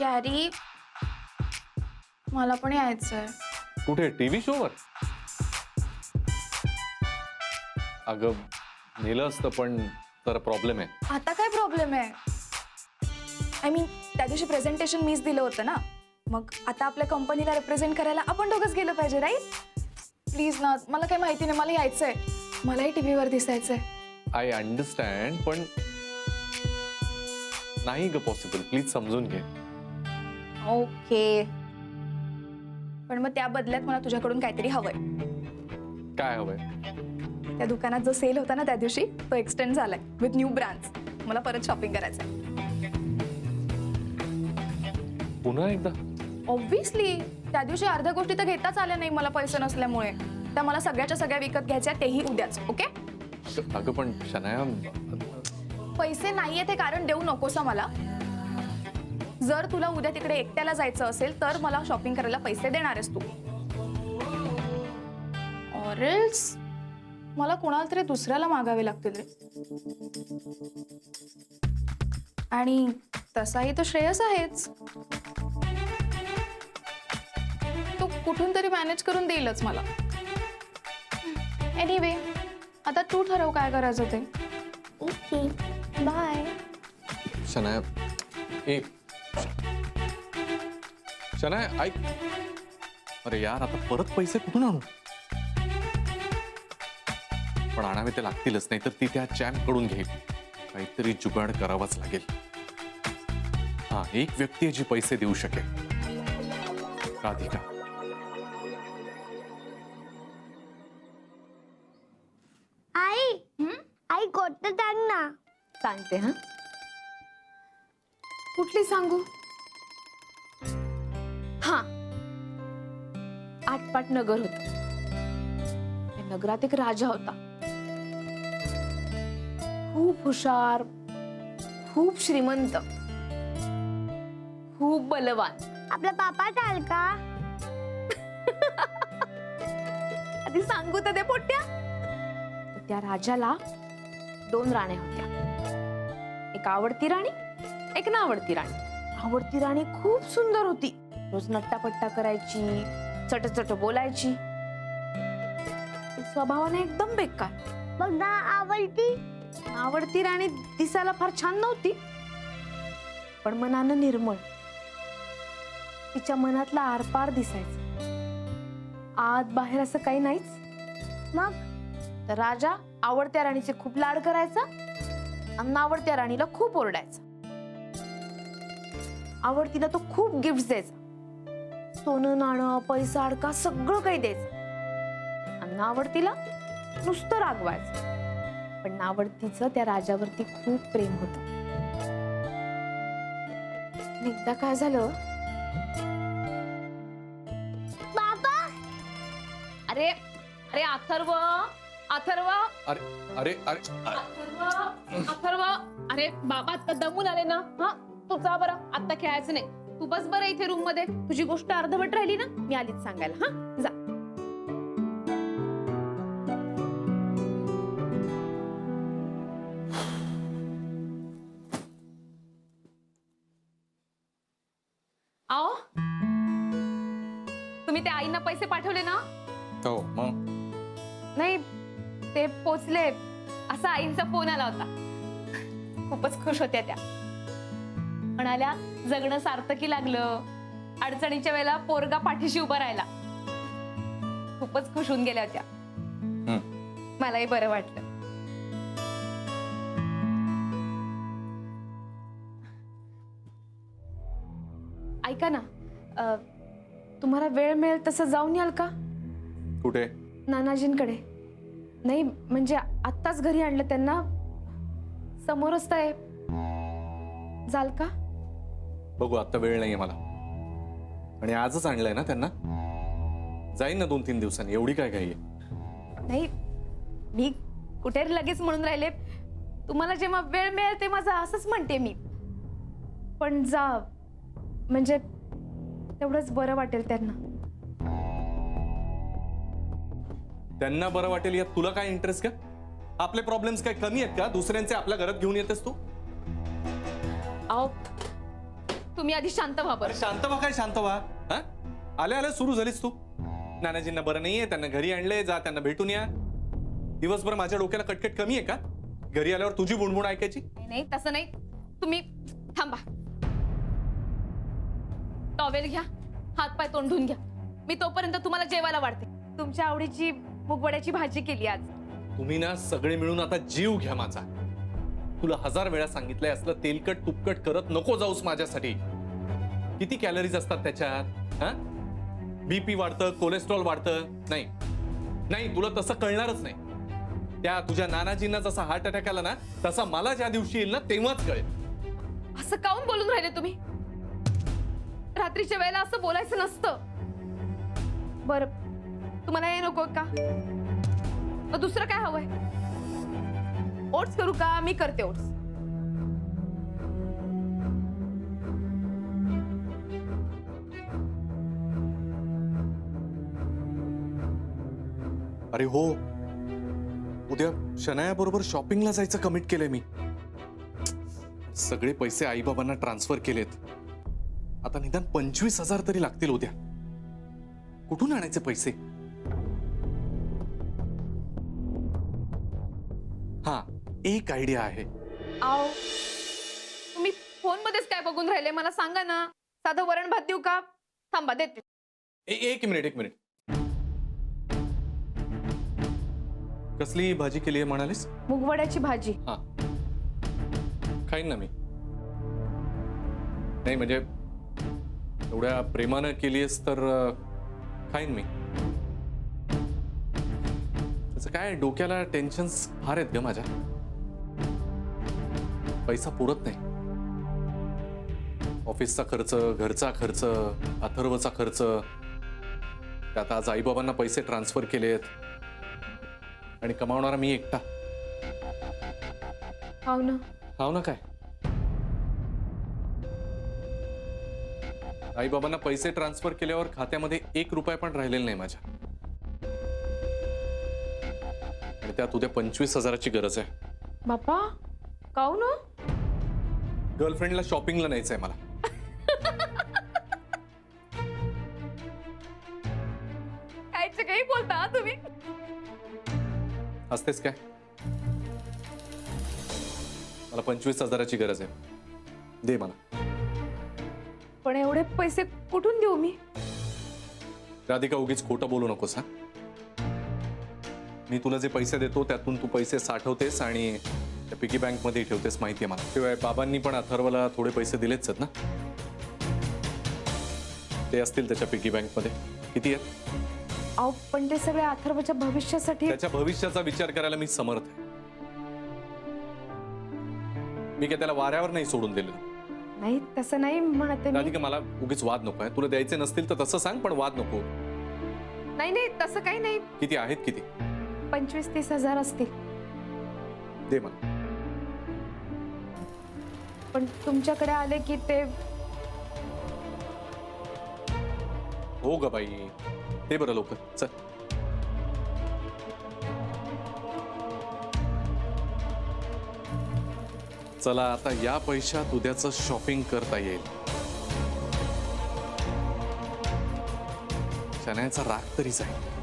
Carry, मला पण यायचंय. कुठे? टीव्ही शोवर? अगं नेलं असतं पण जरा प्रॉब्लेम आहे. आता काय प्रॉब्लेम आहे? आय मीन त्या दिवशी प्रेझेंटेशन मीच दिलं होतं ना, मग आता आपल्या कंपनीला रिप्रेझेंट करायला आपण दोघंच गेलो पाहिजे, राईट? प्लीज ना, मला काही माहिती नाही, मला यायचंय. मलाही टीव्हीवर दिसायचंय. आय अंडरस्टँड पण नाही ग पॉसिबल. प्लीज समजून घे. ओके, पण मग त्या बदल्यात मला तुझ्याकडून काहीतरी हवंय. काय हवंय? त्या दुकानात जो सेल होता ना त्या दिवशी, तो एक्सटेंड झालाय विथ न्यू ब्रँड्स. मला परत शॉपिंग करायचंय. पुन्हा एकदा? ऑब्व्हियसली त्या दिवशी अर्ध्या गोष्टी तर घेताच आल्या नाही मला पैसे नसल्यामुळे. त्या मला सगळ्याच्या सगळ्या विकत घ्यायच्या, तेही उद्याच. ओके? अगं पण शनाया, पैसे नाहीये ते कारण देऊ नकोस मला. जर तुला उद्या तिकडे एकट्याला जायचं असेल तर मला शॉपिंग करायला पैसे देणार आहेस तू. ऑर एल्स मला कोणाला तरी दुसऱ्याला मागावे लागतील रे. आणि तसाही तो श्रेयस आहेच. तो कुठून तरी मॅनेज करून देईलच मला. एनिवे, आता तू ठरव काय करायचं ते. Okay, bye. शनाया, ए शनाया ऐक. अरे यार, आता परत पैसे कुठून आणू? पण आणावे ते लागतीलच, नाही तर ती त्या चॅम्प कडून घेईल. काहीतरी जुगाड करावाच लागेल. हा, एक व्यक्ती आहे जी पैसे देऊ शकेल. राधिका. आई, आई गोष्ट सांग ना. सांगते. हा, कुठली सांगू? हा, आटपाट नगर होत. त्या नगरात एक राजा होता. खूप हुशार, खूप श्रीमंत, खूप बलवान. आपला पापा चाल का? आधी सांगू तर दे पोट्या. तर त्या राजाला 2 राण्या होत्या. एक आवडती राणी, एक नावडती राणी. आवडती राणी खूप सुंदर होती. रोज नट्टापट्टा करायची, चटचट बोलायची. स्वभावाने एकदम बेकार. मग ना आवडती? आवडती राणी दिसायला फार छान नव्हती, पण मनानं निर्मळ. तिच्या मनातला आरपार दिसायचं. आत बाहेर असं काही नाहीच. मग तर राजा आवडत्या राणीचे खूप लाड करायचा आणि नावडत्या राणीला खूप ओरडायचा. आवडतीला तो खूप गिफ्ट द्यायचा. सोनं नाणं, पैसा अडका सगळं काही द्यायचं. आणि नावडतीला नुसतं रागवायचं. पण नावडतीचं त्या राजावरती खूप प्रेम होतं. एकदा काय झालं, बाबा, अरे अरे अथर्व, अथर्व, अरे अरे अरे अथर्व, अथर्व, अरे बाबा आता दमून आले ना. हा, तू जा बरं, आता खेळायचं नाही. तू बस बरं इथे रूम मध्ये. तुझी गोष्ट अर्धवट राहिली ना, मी आलीच सांगायला. हा, जा. आओ, तुम्ही त्या आईंना पैसे पाठवले ना? हो मग. नाही, ते पोचले असा आईंचा फोन आला होता. खूपच खुश होत्या त्या. म्हणाल्या जगणं सार्थकी लागलं. अडचणीच्या वेळेला पोरगा पाठीशी उभा राहिला. खूपच खुश होऊन गेल्या होत्या. मलाही बरं वाटलं. ऐका ना, तुम्हाला वेळ मिळेल तसं जाऊन याल का? कुठे? नानाजींकडे. नाही म्हणजे आत्ताच घरी आणलं त्यांना. समोरच आहे. जाल का? बघू, आता वेळ नाहीये मला. आणि आजच आणलंय ना त्यांना. जाईन ना 2-3 दिवसांनी. एवढी काय घाई आहे? नाही, मी कुठे लगेच म्हणून राहिले. तुम्हाला जेव्हा वेळ मिळेल तेव्हा जा असंच म्हणते मी. पण जा, म्हणजे तेवढंच बरं वाटेल त्यांना. त्यांना बरं वाटेल यात तुला काय इंटरेस्ट का? आपले प्रॉब्लेम्स काय कमी आहेत का? दुसऱ्यांचे आपल्या घरात घेऊन येतेस तू? अहो, तुम्ही आधी शांत व्हा बरं. अरे शांत व्हा काय शांत व्हा. हा आल्या आल्या सुरू झालीस तू. नानाजींना बरं नाहीये, त्यांना घरी आणले, जा त्यांना भेटून या. दिवसभर माझ्या डोक्याला कटकट कमी आहे का? घरी आल्यावर तुझी बुणबुण ऐकायची. नाही तसं नाही. तुम्ही थांबा. टॉवेल घ्या, हात पाय तोंड धुवून घ्या. मी तोपर्यंत तुम्हाला जेवायला वाढते. तुमच्या आवडीची मुगवड्याची भाजी केली आज. तुम्ही ना सगळे मिळून आता जीव घ्या माझा. तुला 1000 वेळा सांगितलंय असलं तेलकट तुपकट करत नको जाऊस माझ्यासाठी. किती कॅलरीज असतात त्याच्यात. हा बीपी वाढतं, कोलेस्ट्रॉल वाढतं. नाही नाही तुला तसं कळणारच नाही. त्या तुझ्या नानाजींना जसा हार्ट अटॅक आला ना तसा मला ज्या दिवशी येईल ना तेव्हाच कळेल. असं काऊन बोलून राहिले तुम्ही? रात्रीच्या वेळेला असं बोलायचं नसतं. बरं तुम्हाला हे नको का? मग दुसरं काय हवंय? ओट्स करू का? मी करते ओट्स. अरे हो, उद्या शनाया बरोबर शॉपिंगला जायचं कमिट केलंय मी. सगळे पैसे आईबाबांना ट्रान्सफर केलेत. आता निदान 25,000 तरी लागतील उद्या. कुठून आणायचे पैसे? हा एक आयडिया आहे. आओ तुम्ही फोन मध्येच काय बघून राहिले मला सांगा ना. साधं वरण भात देऊ का? थांबा देते. एक मिनिट. कसली भाजी केली आहे म्हणालीस? मुगवड्याची भाजी. हा खाईन ना मी. नाही म्हणजे एवढ्या प्रेमानं केलीस तर खाईन मी. त्याचं काय डोक्याला टेन्शन्स फार आहेत ग माझ्या. पैसा पुरत नाही. ऑफिसचा खर्च, घरचा खर्च, अथर्वचा खर्च. त्यात आज आईबाबांना पैसे ट्रान्सफर केलेत आणि कमावणारा मी एकटा. हो ना. हाव ना काय. आईबाबांना पैसे ट्रान्सफर केल्यावर खात्यामध्ये 1 रुपया पण राहिलेला नाही माझ्या. आणि त्यात उद्या 25,000ची गरज आहे. बापा काऊ ना. गर्लफ्रेंडला शॉपिंगला न्यायचंय मला. कायचं काही बोलता हा तुम्ही. असतेच काय. मला 25,000ची गरज आहे. दे मला. पण एवढे पैसे कुठून देऊ मी? राधिका उगीच खोटं बोलू नकोस हा. मी तुला जे पैसे देतो त्यातून तू पैसे साठवतेस आणि त्या पिगी बँक मध्ये ठेवतेस माहितीये मला. शिवाय बाबांनी पण अथर्वला थोडे पैसे दिलेच आहेत ना. ते असतील त्याच्या पिगी बँक मध्ये. किती आहेत? अहो पण ते सगळे अथर्वच्या भविष्यासाठी. त्याच्या भविष्याचा विचार करायला मी समर्थ आहे. मी काय त्याला वाऱ्यावर नाही सोडून दिलं. नाही तसं नाही म्हणते मी. राधिका मला उगीच वाद नको आहे. तुला द्यायचे नसतील तर तसं सांग पण वाद नको. नाही नाही तसं काही नाही. किती आहेत? किती? 25-30 हजार असतील. दे मला. पण तुमच्याकडे आले की ते. हो ग बाई. ते बरं लवकर चल. चला आता या पैशात उद्याचं शॉपिंग करता येईल. शनायाचा राग तरी जाईल.